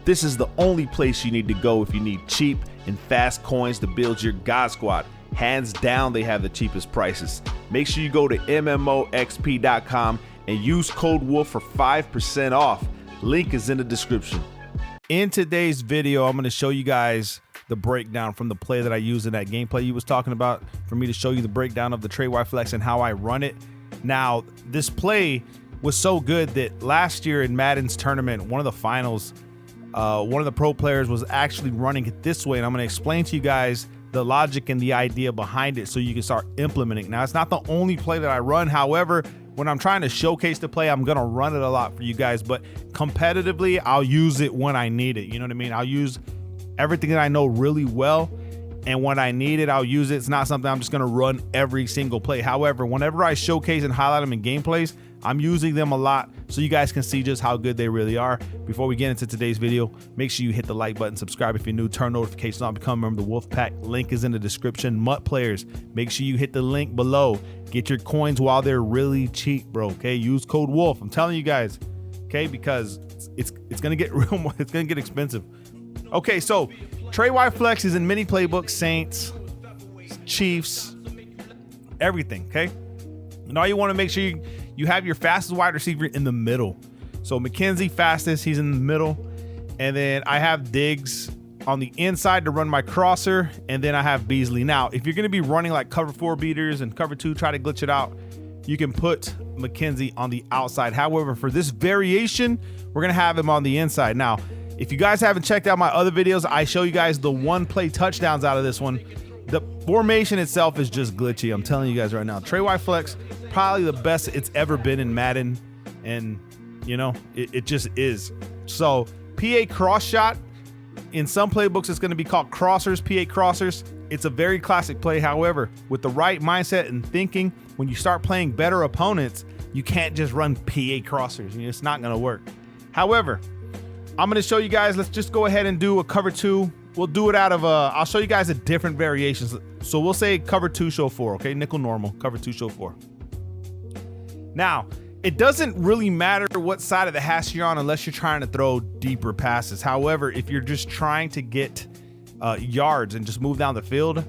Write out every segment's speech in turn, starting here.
this is the only place you need to go if you need cheap and fast coins to build your God Squad. Hands down, they have the cheapest prices. Make sure you go to MMOXP.com and use code WOLF for 5% off. Link is in the description. In today's video, I'm going to show you guys the breakdown from the play that I used in that gameplay you was talking about, for me to show you the breakdown of the Trey Y Flex and how I run it. Now, this play was so good that last year in Madden's tournament, one of the finals, one of the pro players was actually running it this way, and I'm going to explain to you guys the logic and the idea behind it so you can start implementing. Now, it's not the only play that I run. However, when I'm trying to showcase the play, I'm gonna run it a lot for you guys, but competitively, I'll use it when I need it. You know what I mean? I'll use everything that I know really well, and when I need it, I'll use it. It's not something I'm just gonna run every single play. However, whenever I showcase and highlight them in gameplays, I'm using them a lot so you guys can see just how good they really are. Before we get into today's video, make sure you hit the like button, subscribe if you're new, turn notifications on, become a member of the Wolf Pack. Link is in the description. MUT players, make sure you hit the link below. Get your coins while they're really cheap, bro. Okay, use code WOLF. I'm telling you guys, okay, because it's gonna get real. It's gonna get expensive. Okay, so Trey Y Flex is in many playbooks, Saints, Chiefs, everything. Okay, and all you want to make sure you have your fastest wide receiver in the middle. So McKenzie fastest, he's in the middle. And then I have Diggs on the inside to run my crosser. And then I have Beasley. Now, if you're going to be running like cover 4 beaters and cover 2, try to glitch it out, you can put McKenzie on the outside. However, for this variation, we're going to have him on the inside. Now, if you guys haven't checked out my other videos, I show you guys the one play touchdowns out of this one. The formation itself is just glitchy. I'm telling you guys right now. Trey Y Flex, probably the best it's ever been in Madden, and you know it just is. So PA cross shot, in some playbooks it's going to be called crossers, PA crossers. It's a very classic play. However, with the right mindset and thinking, when you start playing better opponents, you can't just run PA crossers. It's not going to work. However, I'm going to show you guys. Let's just go ahead and do a cover 2. We'll do it out of I'll show you guys the different variations. So we'll say cover 2 show 4. Okay, nickel normal, cover 2 show 4. Now, it doesn't really matter what side of the hash you're on unless you're trying to throw deeper passes. However, if you're just trying to get yards and just move down the field,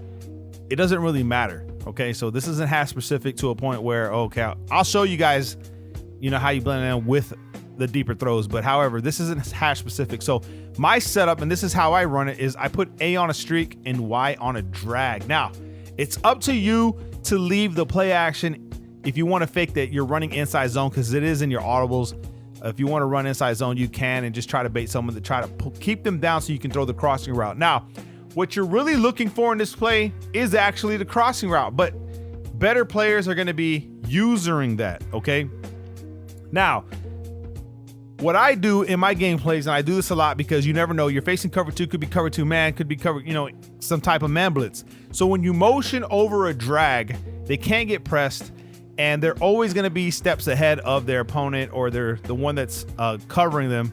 it doesn't really matter. Okay, so this isn't hash specific to a point where, okay, I'll show you guys, you know, how you blend in with the deeper throws. But however, this isn't hash specific. So my setup, and this is how I run it, is I put A on a streak and Y on a drag. Now, it's up to you to leave the play action if you want to fake that you're running inside zone, because it is in your audibles. If you want to run inside zone, you can, and just try to bait someone to try to keep them down so you can throw the crossing route. Now, what you're really looking for in this play is actually the crossing route, but better players are going to be using that. Okay. Now, what I do in my gameplays, and I do this a lot because you never know, you're facing cover 2, could be cover 2 man, could be cover, you know, some type of man blitz. So when you motion over a drag, they can't get pressed, and they're always going to be steps ahead of their opponent, or they're the one that's covering them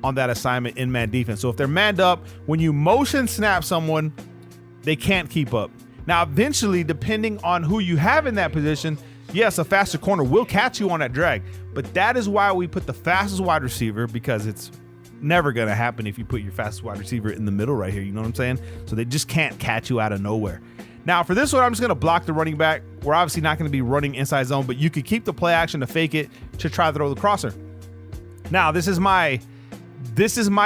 on that assignment in man defense. So if they're manned up, when you motion snap someone, they can't keep up. Now, eventually, depending on who you have in that position, yes, a faster corner will catch you on that drag, but that is why we put the fastest wide receiver, because it's never going to happen if you put your fastest wide receiver in the middle right here. You know what I'm saying? So they just can't catch you out of nowhere. Now, for this one, I'm just going to block the running back. We're obviously not going to be running inside zone, but you could keep the play action to fake it to try to throw the crosser. Now, this is my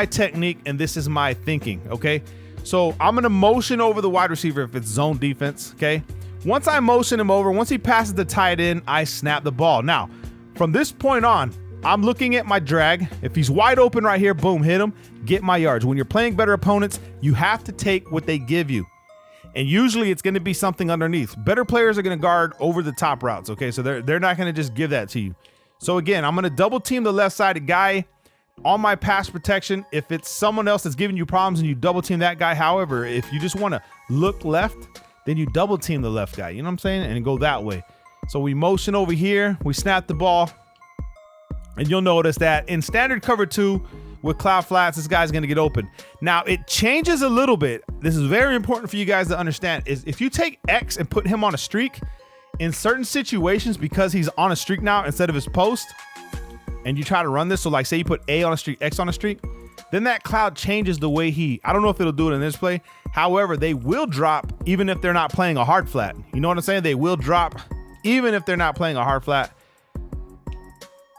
technique, and this is my thinking, okay? So I'm going to motion over the wide receiver if it's zone defense, okay? Once I motion him over, once he passes the tight end, I snap the ball. Now, from this point on, I'm looking at my drag. If he's wide open right here, boom, hit him, get my yards. When you're playing better opponents, you have to take what they give you. And usually it's going to be something underneath. Better players are going to guard over the top routes, okay? So they're not going to just give that to you. So again, I'm going to double team the left-sided guy on my pass protection. If it's someone else that's giving you problems, and you double team that guy. However, if you just want to look left, then you double team the left guy, you know what I'm saying? And go that way. So we motion over here, we snap the ball, and you'll notice that in standard cover 2 with cloud flats, this guy's gonna get open. Now, it changes a little bit. This is very important for you guys to understand, is if you take X and put him on a streak, in certain situations, because he's on a streak now instead of his post, and you try to run this, so like say you put A on a streak, X on a streak, then that cloud changes the way I don't know if it'll do it in this play. However, they will drop even if they're not playing a hard flat. You know what I'm saying? They will drop even if they're not playing a hard flat.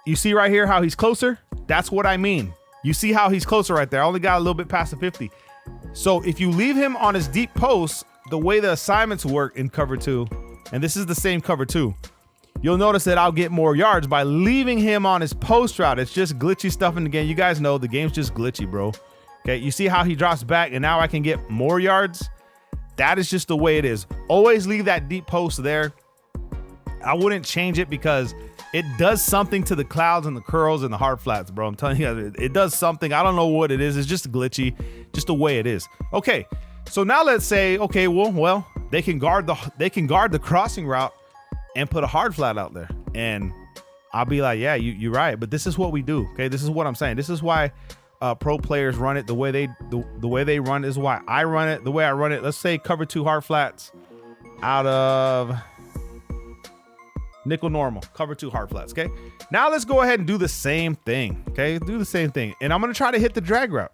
You see right here how he's closer? That's what I mean. You see how he's closer right there. I only got a little bit past the 50. So if you leave him on his deep post, the way the assignments work in cover 2, and this is the same cover 2, you'll notice that I'll get more yards by leaving him on his post route. It's just glitchy stuff in the game. You guys know the game's just glitchy, bro. Okay, you see how he drops back and now I can get more yards? That is just the way it is. Always leave that deep post there. I wouldn't change it because it does something to the clouds and the curls and the hard flats, bro. I'm telling you, it does something. I don't know what it is. It's just glitchy, just the way it is. Okay, so now let's say, okay, well, they can guard the crossing route and put a hard flat out there. And I'll be like, yeah, you're right. But this is what we do. Okay, this is what I'm saying. This is why pro players run it the way they run is why I run it the way I run it. Let's say cover 2 hard flats out of nickel normal, cover 2 hard flats. Okay, now let's go ahead and do the same thing. Okay, do the same thing, and I'm gonna try to hit the drag route.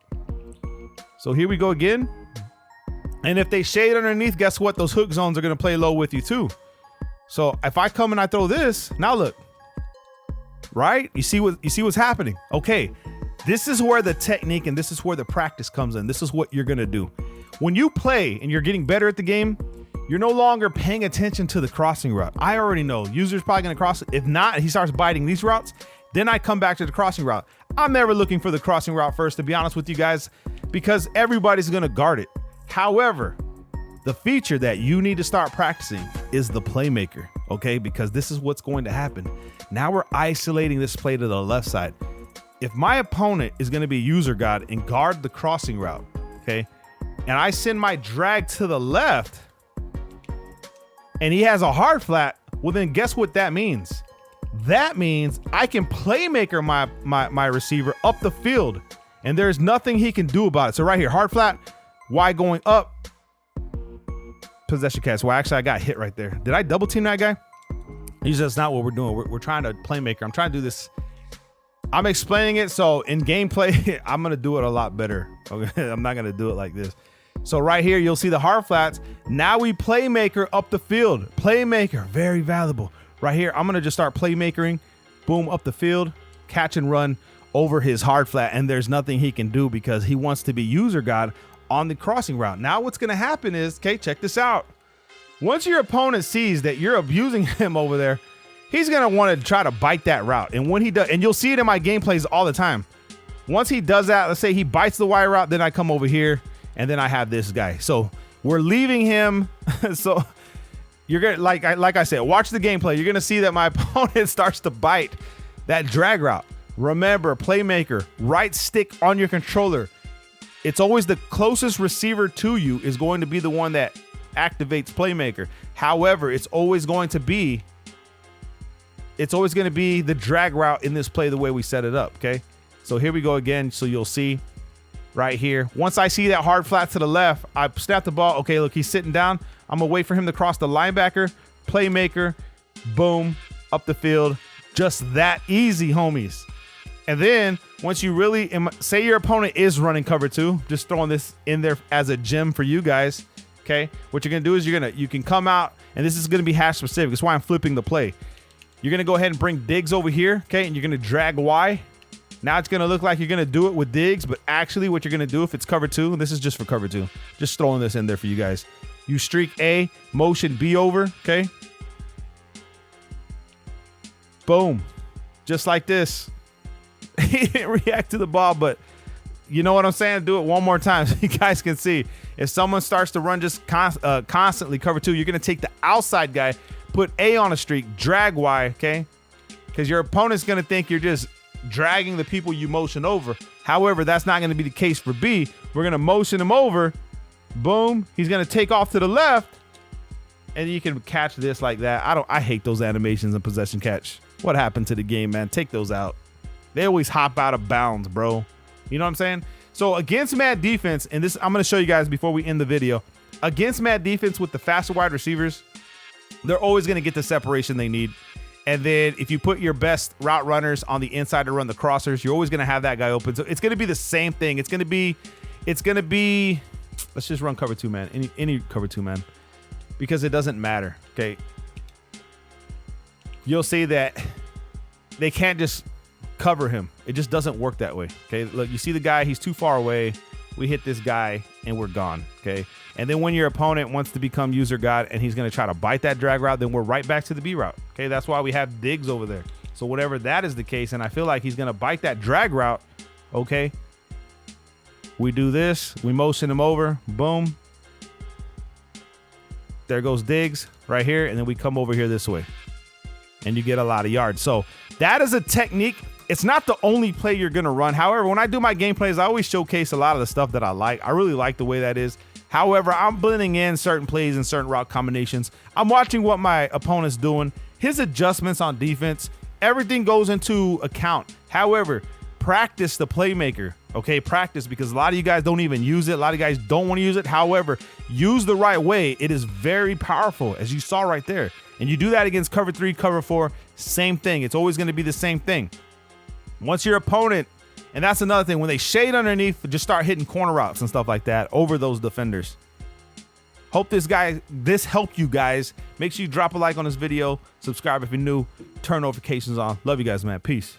So here we go again. And if they shade underneath, guess what? Those hook zones are gonna play low with you too. So if I come and I throw this, now look, right? You see what's happening? Okay, this is where the technique and this is where the practice comes in. This is what you're gonna do when you play and you're getting better at the game. You're no longer paying attention to the crossing route. I already know user's probably gonna cross it. If not, he starts biting these routes. Then I come back to the crossing route. I'm never looking for the crossing route first, to be honest with you guys, because everybody's gonna guard it. However, the feature that you need to start practicing is the playmaker, okay? Because this is what's going to happen. Now we're isolating this play to the left side. If my opponent is gonna be user god and guard the crossing route, okay? And I send my drag to the left, and he has a hard flat, well then guess what that means? That means I can playmaker my receiver up the field, and there's nothing he can do about it. So right here, hard flat, Y going up, possession catch. Well, actually I got hit right there. Did I double team that guy? Usually that's not what we're doing. We're trying to playmaker. I'm trying to do this. I'm explaining it, so in gameplay, I'm gonna do it a lot better. Okay, I'm not gonna do it like this. So right here, you'll see the hard flats. Now we playmaker up the field. Playmaker, very valuable. Right here, I'm gonna just start playmakering. Boom, up the field, catch and run over his hard flat, and there's nothing he can do because he wants to be user god on the crossing route. Now what's gonna happen is, okay, check this out. Once your opponent sees that you're abusing him over there, he's gonna want to try to bite that route. And when he does, and you'll see it in my gameplays all the time. Once he does that, let's say he bites the Y route, then I come over here, and then I have this guy. So we're leaving him. So you're gonna, like I said, watch the gameplay. You're gonna see that my opponent starts to bite that drag route. Remember, playmaker, right stick on your controller. It's always the closest receiver to you is going to be the one that activates playmaker. However, it's always going to be the drag route in this play the way we set it up. Okay, so here we go again. So you'll see right here, once I see that hard flat to the left, I snap the ball. Okay, look, he's sitting down. I'm gonna wait for him to cross the linebacker, playmaker, boom, up the field. Just that easy, homies. And then once you really say your opponent is running cover 2, just throwing this in there as a gem for you guys. Okay, what you're gonna do is you can come out, and this is gonna be hash specific. That's why I'm flipping the play. You're gonna go ahead and bring Diggs over here, okay, and you're gonna drag Y. Now it's gonna look like you're gonna do it with Diggs, but actually what you're gonna do if it's cover 2, this is just for cover 2, just throwing this in there for you guys. You streak A, motion B over, okay? Boom, just like this. He didn't react to the ball, but you know what I'm saying? Do it one more time so you guys can see. If someone starts to run just constantly cover 2, you're gonna take the outside guy, put A on a streak, drag Y, okay? Because your opponent's gonna think you're just dragging the people you motion over. However, that's not going to be the case for B. We're going to motion him over. Boom. He's going to take off to the left, and you can catch this like that. I hate those animations in possession catch. What happened to the game, man? Take those out. They always hop out of bounds, bro. You know what I'm saying? So against Mad defense, and this I'm going to show you guys before we end the video. Against Mad defense with the faster wide receivers, they're always going to get the separation they need. And then if you put your best route runners on the inside to run the crossers, you're always going to have that guy open. So it's going to be the same thing. It's going to be, let's just run cover 2 man, any cover 2 man, because it doesn't matter. Okay. You'll see that they can't just cover him. It just doesn't work that way. Okay. Look, you see the guy, he's too far away. We hit this guy and we're gone. Okay. And then when your opponent wants to become user god and he's going to try to bite that drag route, then we're right back to the B route. Okay. That's why we have digs over there. So whatever that is the case, and I feel like he's going to bite that drag route. Okay. We do this. We motion him over. Boom. There goes digs right here. And then we come over here this way and you get a lot of yards. So that is a technique. It's not the only play you're going to run. However, when I do my gameplays, I always showcase a lot of the stuff that I like. I really like the way that is. However, I'm blending in certain plays and certain route combinations. I'm watching what my opponent's doing, his adjustments on defense. Everything goes into account. However, practice the playmaker. Okay, practice, because a lot of you guys don't even use it. A lot of guys don't want to use it. However, use the right way. It is very powerful, as you saw right there. And you do that against cover 3, cover 4, same thing. It's always going to be the same thing. Once your opponent, and that's another thing, when they shade underneath, just start hitting corner routes and stuff like that over those defenders. Hope this helped you guys. Make sure you drop a like on this video, subscribe if you're new, turn notifications on. Love you guys, man. Peace.